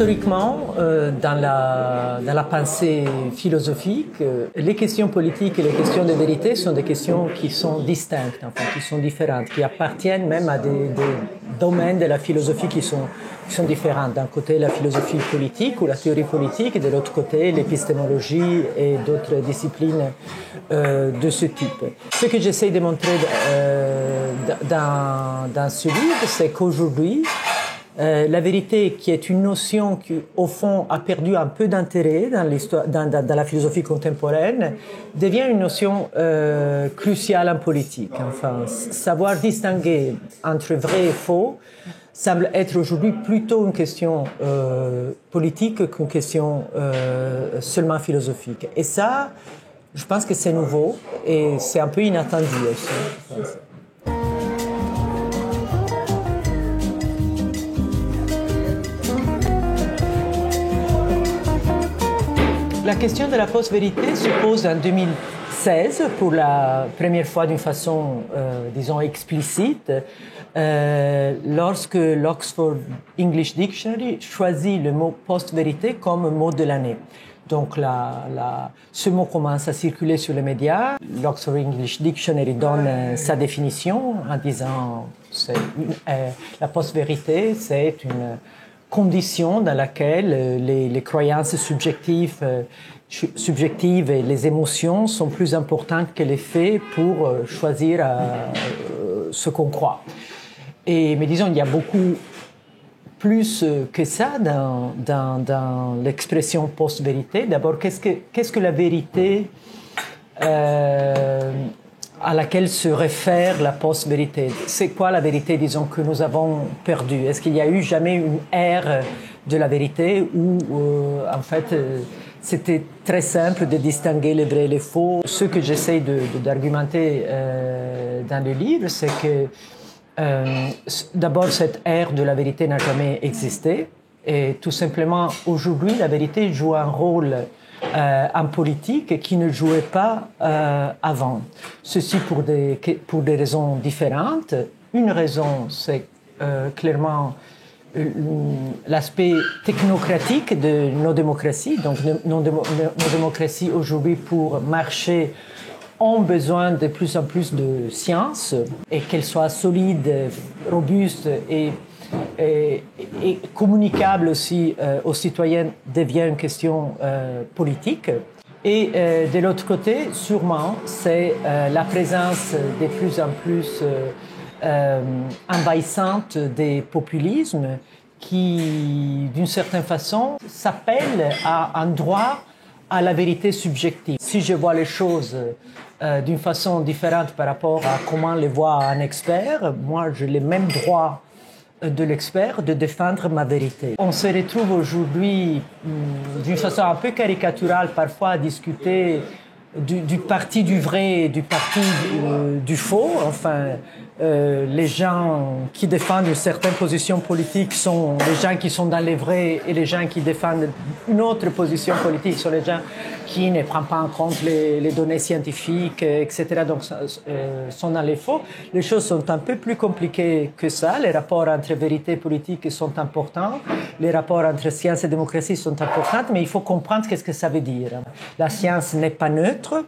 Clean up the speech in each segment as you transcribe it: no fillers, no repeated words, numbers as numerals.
Historiquement, dans la pensée philosophique, les questions politiques et les questions de vérité sont des questions qui sont distinctes, enfin, qui sont différentes, qui appartiennent même à des domaines de la philosophie qui sont différents. D'un côté, la philosophie politique ou la théorie politique, et de l'autre côté, l'épistémologie et d'autres disciplines de ce type. Ce que j'essaie de montrer dans ce livre, c'est qu'aujourd'hui, la vérité, qui est une notion qui, au fond, a perdu un peu d'intérêt dans la philosophie contemporaine, devient une notion cruciale en politique. Enfin, savoir distinguer entre vrai et faux semble être aujourd'hui plutôt une question politique qu'une question seulement philosophique. Et ça, je pense que c'est nouveau et c'est un peu inattendu aussi, je pense. La question de la post-vérité se pose en 2016 pour la première fois d'une façon, disons, explicite, lorsque l'Oxford English Dictionary choisit le mot post-vérité comme mot de l'année. Donc ce mot commence à circuler sur les médias. L'Oxford English Dictionary donne sa définition en disant la post-vérité, c'est une condition dans laquelle les croyances subjectives et les émotions sont plus importantes que les faits pour choisir ce qu'on croit. Mais disons, il y a beaucoup plus que ça dans l'expression post-vérité. D'abord, qu'est-ce que la vérité à laquelle se réfère la post-vérité? C'est quoi la vérité, disons, que nous avons perdue? Est-ce qu'il y a eu jamais une ère de la vérité où, en fait, c'était très simple de distinguer les vrais et les faux? Ce que j'essaie d'argumenter dans le livre, c'est que d'abord, cette ère de la vérité n'a jamais existé. Et tout simplement, aujourd'hui, la vérité joue un rôle en politique qui ne jouait pas avant. Ceci pour des raisons différentes. Une raison, c'est clairement l'aspect technocratique de nos démocraties. Donc nos démocraties aujourd'hui, pour marcher, ont besoin de plus en plus de science, et qu'elles soient solides, robustes et communicable aussi aux citoyens devient une question politique. Et de l'autre côté, sûrement, c'est la présence de plus en plus envahissante des populismes qui, d'une certaine façon, s'appellent à un droit à la vérité subjective. Si je vois les choses d'une façon différente par rapport à comment les voit un expert, moi, j'ai les mêmes droits de l'expert de défendre ma vérité. On se retrouve aujourd'hui d'une façon un peu caricaturale parfois à discuter du parti du vrai et du parti du faux. Enfin, les gens qui défendent une certaine position politique sont les gens qui sont dans les vrais, et les gens qui défendent une autre position politique sont les gens qui ne prennent pas en compte les données scientifiques, etc. Donc, sont dans les faux. Les choses sont un peu plus compliquées que ça. Les rapports entre vérité et politique sont importants. Les rapports entre science et démocratie sont importants, mais il faut comprendre qu'est-ce que ça veut dire. La science n'est pas neutre.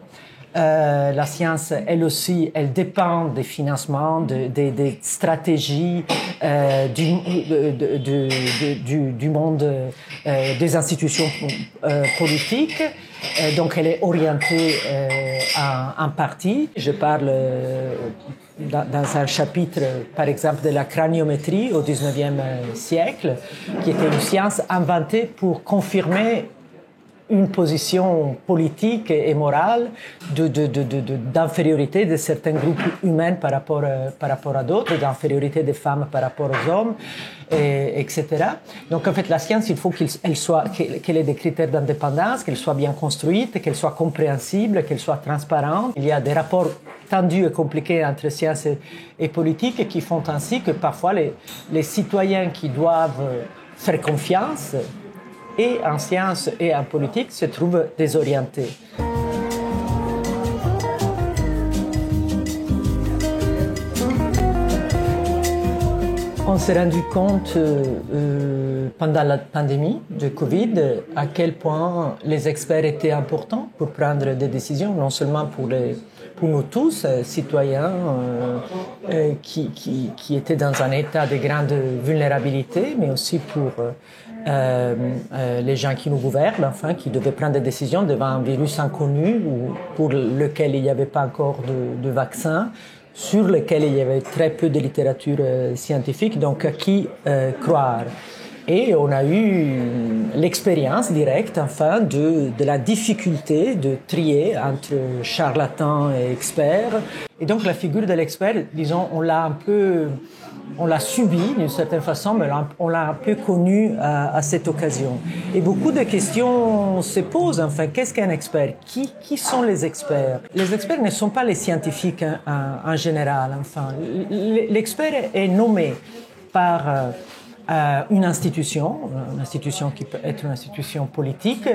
La science, elle aussi, elle dépend des financements, des stratégies du monde des institutions politiques. Donc, elle est orientée en partie. Je parle dans un chapitre, par exemple, de la craniométrie au XIXe siècle, qui était une science inventée pour confirmer une position politique et morale d'infériorité de certains groupes humains par rapport à d'autres, d'infériorité des femmes par rapport aux hommes, etc. Donc, en fait, la science, il faut qu'elle ait des critères d'indépendance, qu'elle soit bien construite, qu'elle soit compréhensible, qu'elle soit transparente. Il y a des rapports tendus et compliqués entre science et politique qui font ainsi que parfois les citoyens qui doivent faire confiance et en sciences et en politique se trouvent désorientés. On s'est rendu compte pendant la pandémie de Covid, à quel point les experts étaient importants pour prendre des décisions, non seulement pour nous tous, citoyens qui étaient dans un état de grande vulnérabilité, mais aussi pour les gens qui nous gouvernent, enfin, qui devaient prendre des décisions devant un virus inconnu ou pour lequel il n'y avait pas encore de vaccin, sur lequel il y avait très peu de littérature scientifique, donc à qui croire. Et on a eu l'expérience directe, enfin, de la difficulté de trier entre charlatans et experts. Et donc la figure de l'expert, disons, on l'a subi d'une certaine façon, mais on l'a un peu connu à cette occasion. Et beaucoup de questions se posent. Enfin, qu'est-ce qu'un expert? Qui sont les experts? Les experts ne sont pas les scientifiques en général. Enfin, l'expert est nommé par une institution qui peut être une institution politique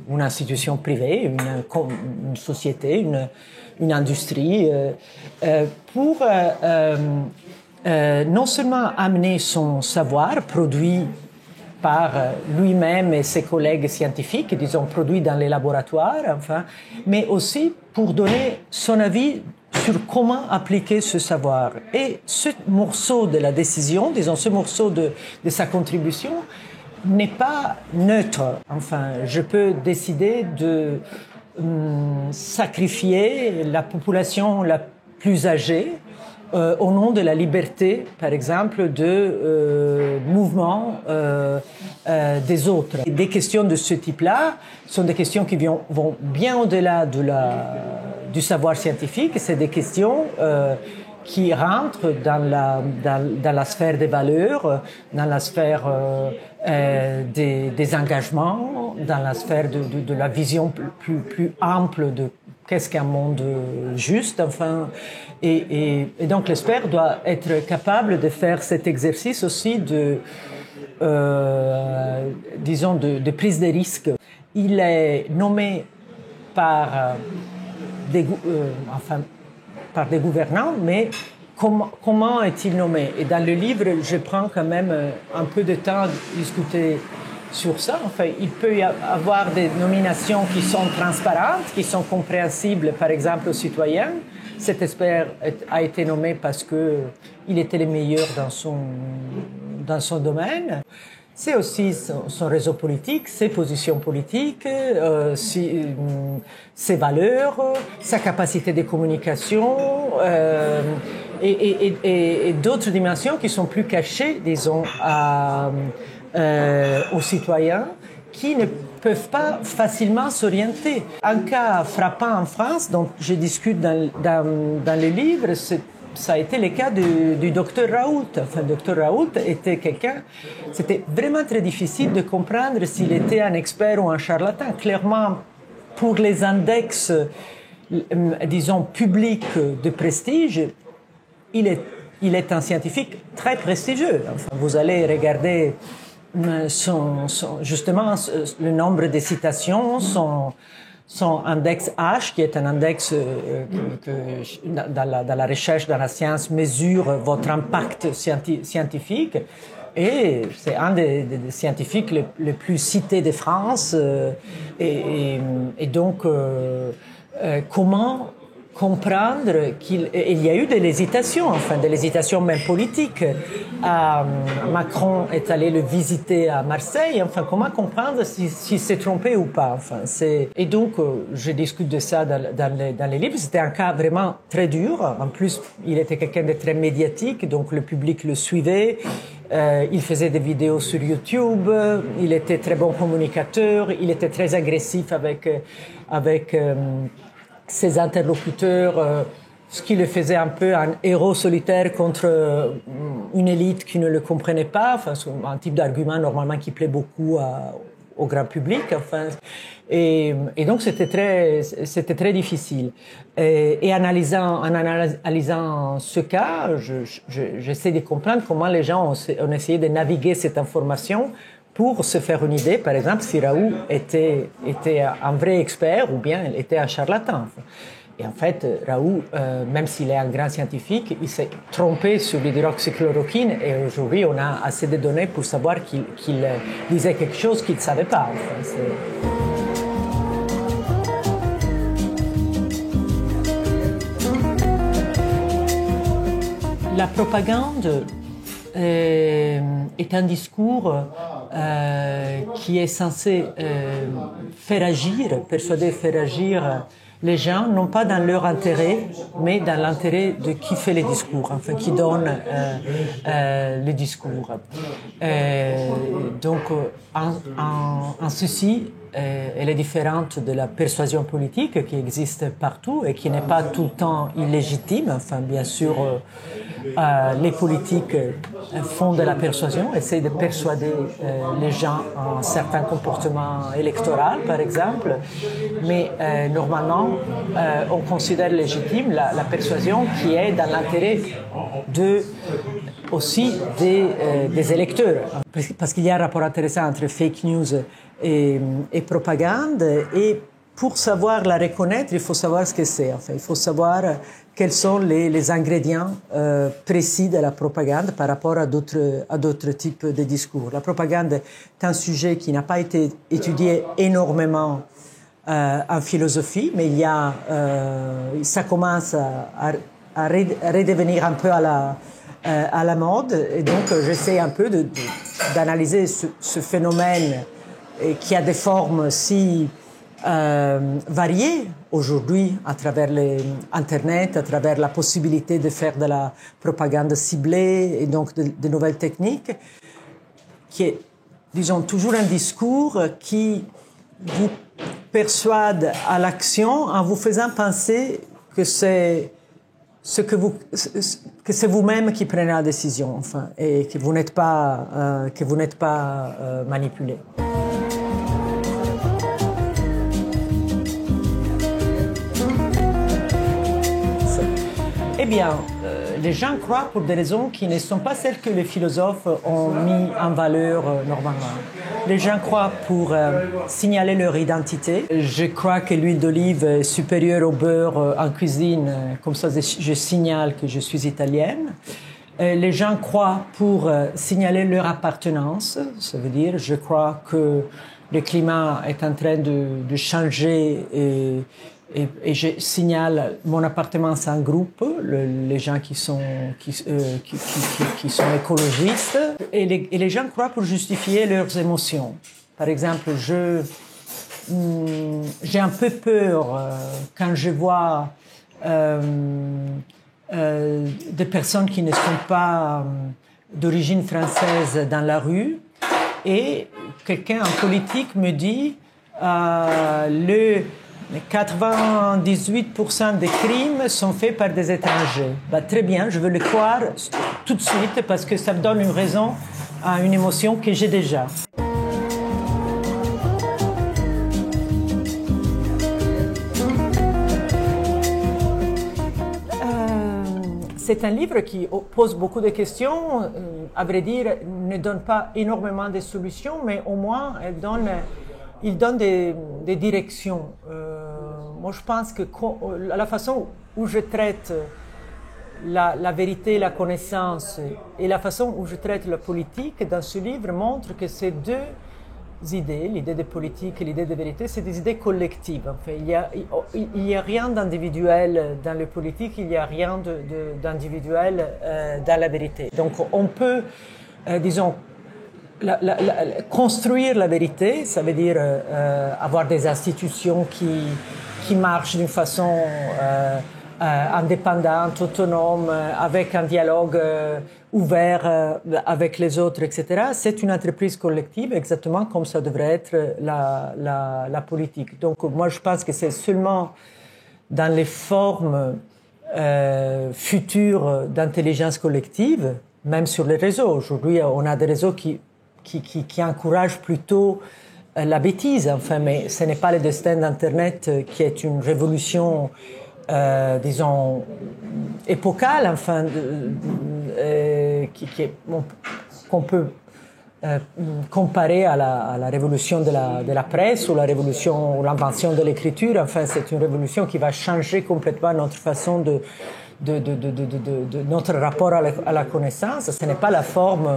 ou une institution privée, une société, une industrie, pour non seulement amener son savoir produit par lui-même et ses collègues scientifiques, disons produit dans les laboratoires, enfin, mais aussi pour donner son avis sur comment appliquer ce savoir. Et ce morceau de la décision, disons ce morceau de sa contribution, n'est pas neutre. Enfin, je peux décider de sacrifier la population la plus âgée au nom de la liberté, par exemple, de mouvement des autres. Et des questions de ce type-là sont des questions qui vont bien au-delà du savoir scientifique. C'est des questions qui rentrent dans la sphère des valeurs, dans la sphère des engagements, dans la sphère de la vision plus ample de qu'est-ce qu'un monde juste, enfin. Et donc l'expert doit être capable de faire cet exercice aussi disons, de prise de risque. Il est nommé par des gouvernants, mais comment est-il nommé? Et dans le livre, je prends quand même un peu de temps à discuter sur ça. Enfin, il peut y avoir des nominations qui sont transparentes, qui sont compréhensibles, par exemple, aux citoyens. Cet expert a été nommé parce qu'il était le meilleur dans son domaine. C'est aussi son réseau politique, ses positions politiques, ses valeurs, sa capacité de communication et d'autres dimensions qui sont plus cachées, disons, aux citoyens qui ne peuvent pas facilement s'orienter. Un cas frappant en France, dont je discute dans le livre, ça a été le cas du docteur Raoult. Enfin, le docteur Raoult était quelqu'un... C'était vraiment très difficile de comprendre s'il était un expert ou un charlatan. Clairement, pour les index, disons, publics de prestige, il est un scientifique très prestigieux. Enfin, vous allez regarder justement le nombre de citations, son index H, qui est un index dans la recherche, dans la science, mesure votre impact scientifique. Et c'est un des scientifiques les plus cités de France. Et donc, comment comprendre qu'il y a eu de l'hésitation, enfin de l'hésitation même politique. Macron est allé le visiter à Marseille. Enfin, comment comprendre s'il s'est trompé ou pas. Enfin, et donc, je discute de ça dans les livres. C'était un cas vraiment très dur. En plus, il était quelqu'un de très médiatique, donc le public le suivait. Il faisait des vidéos sur YouTube. Il était très bon communicateur. Il était très agressif avec ses interlocuteurs, ce qui le faisait un peu un héros solitaire contre une élite qui ne le comprenait pas, enfin, un type d'argument normalement qui plaît beaucoup au grand public. Enfin, et donc c'était très difficile. Et en analysant ce cas, j'essaie de comprendre comment les gens ont essayé de naviguer cette information pour se faire une idée, par exemple, si Raoult était un vrai expert ou bien était un charlatan. Et en fait, Raoult, même s'il est un grand scientifique, il s'est trompé sur l'hydroxychloroquine et aujourd'hui on a assez de données pour savoir qu'il disait quelque chose qu'il ne savait pas. Enfin, la propagande est un discours qui est censé faire agir, persuader, faire agir les gens, non pas dans leur intérêt, mais dans l'intérêt de qui fait les discours, enfin qui donne les discours. Donc, en ceci, elle est différente de la persuasion politique qui existe partout et qui n'est pas tout le temps illégitime. Enfin, bien sûr, les politiques font de la persuasion, essayent de persuader les gens en certains comportements électoraux, par exemple, mais normalement, on considère légitime la persuasion qui est dans l'intérêt aussi des électeurs. Parce qu'il y a un rapport intéressant entre fake news et propagande, et pour savoir la reconnaître, il faut savoir ce que c'est. Enfin, il faut savoir quels sont les ingrédients précis de la propagande par rapport à d'autres types de discours. La propagande est un sujet qui n'a pas été étudié énormément en philosophie, mais ça commence à redevenir un peu à la mode, et donc j'essaie un peu d'analyser ce phénomène qui a des formes si variées aujourd'hui à travers Internet, à travers la possibilité de faire de la propagande ciblée et donc de nouvelles techniques, qui est, disons, toujours un discours qui vous persuade à l'action en vous faisant penser que c'est vous-même qui prenez la décision, enfin, et que vous n'êtes pas manipulé. Eh bien, les gens croient pour des raisons qui ne sont pas celles que les philosophes ont mis en valeur normalement. Les gens croient pour signaler leur identité. Je crois que l'huile d'olive est supérieure au beurre en cuisine, comme ça je signale que je suis italienne. Les gens croient pour signaler leur appartenance, ça veut dire je crois que le climat est en train de changer et je signale mon appartenance à un groupe, les gens qui sont écologistes, et les gens croient pour justifier leurs émotions. Par exemple, j'ai un peu peur quand je vois des personnes qui ne sont pas d'origine française dans la rue, et quelqu'un en politique me dit les 98% des crimes sont faits par des étrangers. Très bien, je veux le croire tout de suite parce que ça me donne une raison à une émotion que j'ai déjà. C'est un livre qui pose beaucoup de questions, à vrai dire, ne donne pas énormément de solutions, mais au moins il donne des directions. Moi, je pense que la façon où je traite la vérité, la connaissance, et la façon où je traite la politique dans ce livre montre que ces deux idées, l'idée de politique et l'idée de vérité, c'est des idées collectives. Enfin, il y a rien d'individuel dans le politique, il n'y a rien d'individuel dans la vérité. Donc, on peut, disons, construire la vérité, ça veut dire avoir des institutions qui marchent d'une façon indépendante, autonome, avec un dialogue ouvert avec les autres, etc. C'est une entreprise collective, exactement comme ça devrait être la politique. Donc moi, je pense que c'est seulement dans les formes futures d'intelligence collective, même sur les réseaux. Aujourd'hui, on a des réseaux qui encouragent plutôt la bêtise, enfin, mais ce n'est pas le destin d'Internet qui est une révolution disons, épocale, enfin, qu'on peut comparé à la révolution de la presse ou la révolution ou l'invention de l'écriture. Enfin, c'est une révolution qui va changer complètement notre façon de notre rapport à la connaissance. Ce n'est pas la forme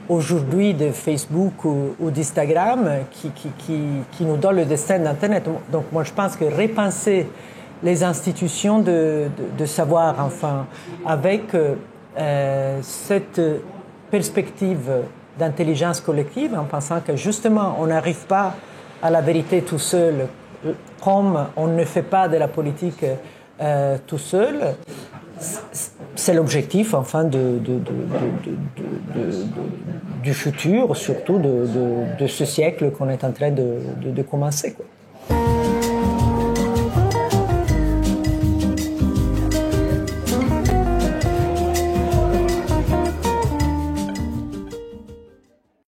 aujourd'hui de Facebook ou d'Instagram qui nous donne le destin d'Internet. Donc moi je pense que repenser les institutions de savoir, enfin, avec cette perspective d'intelligence collective, en pensant que justement on n'arrive pas à la vérité tout seul, comme on ne fait pas de la politique tout seul. C'est l'objectif, enfin, du futur, surtout de ce siècle qu'on est en train de commencer, quoi.